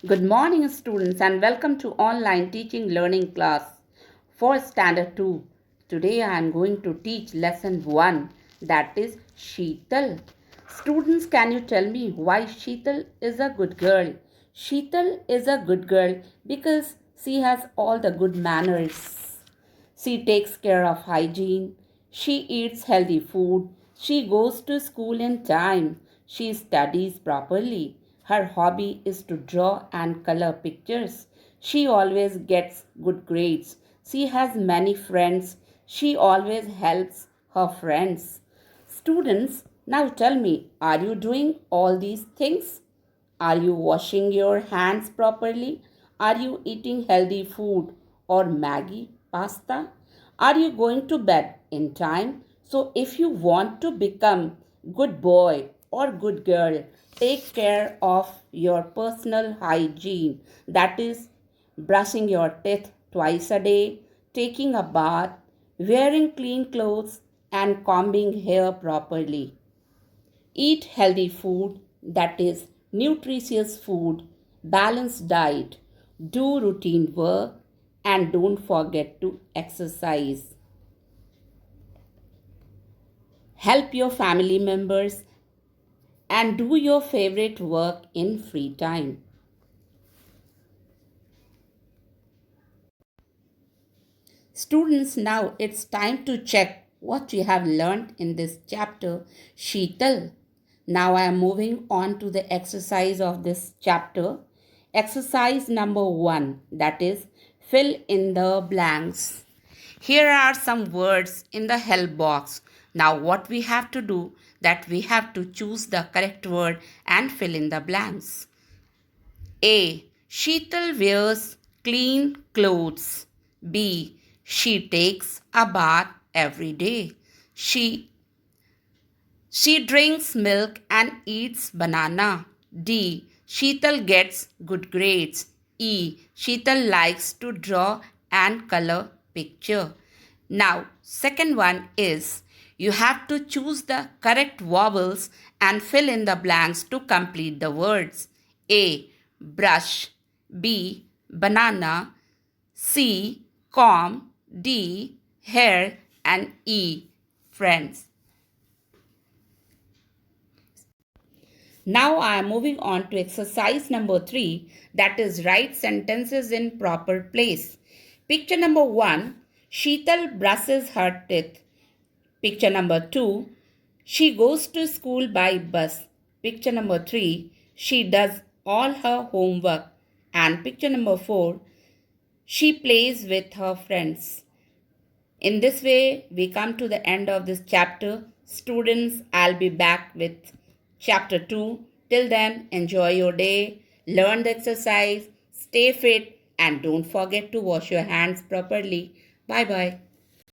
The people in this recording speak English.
Good morning, students, and welcome to online teaching learning class for Standard 2. Today I am going to teach lesson 1, that is Sheetal. Students, can you tell me why Sheetal is a good girl? Sheetal is a good girl because she has all the good manners. She takes care of hygiene. She eats healthy food. She goes to school in time. She studies properly. Her hobby is to draw and color pictures. She always gets good grades. She has many friends. She always helps her friends. Students, now tell me, are you doing all these things? Are you washing your hands properly? Are you eating healthy food or Maggie, pasta? Are you going to bed in time? So if you want to become good boy or good girl, take care of your personal hygiene. That is brushing your teeth twice a day, taking a bath, wearing clean clothes and combing hair properly. Eat healthy food, that is nutritious food, balanced diet, do routine work, and don't forget to exercise. Help your family members and do your favorite work in free time. Students, now it's time to check what you have learned in this chapter, Sheetal. Now I am moving on to the exercise of this chapter. Exercise number 1, that is fill in the blanks. Here are some words in the help box. Now what we have to do, that we have to choose the correct word and fill in the blanks. A. Sheetal wears clean clothes. B. She takes a bath every day. She drinks milk and eats banana. D. Sheetal gets good grades. E. Sheetal likes to draw and color picture. Now, second one is you have to choose the correct vowels and fill in the blanks to complete the words. A. Brush. B. Banana. C. Comb. D. Hair. And E. Friends. Now I am moving on to exercise number 3, that is write sentences in proper place. Picture number 1, Sheetal brushes her teeth. Picture number 2, she goes to school by bus. Picture number 3, she does all her homework. And picture number 4, she plays with her friends. In this way, we come to the end of this chapter. Students, I'll be back with chapter 2. Till then, enjoy your day, learn the exercise, stay fit, and don't forget to wash your hands properly. Bye bye.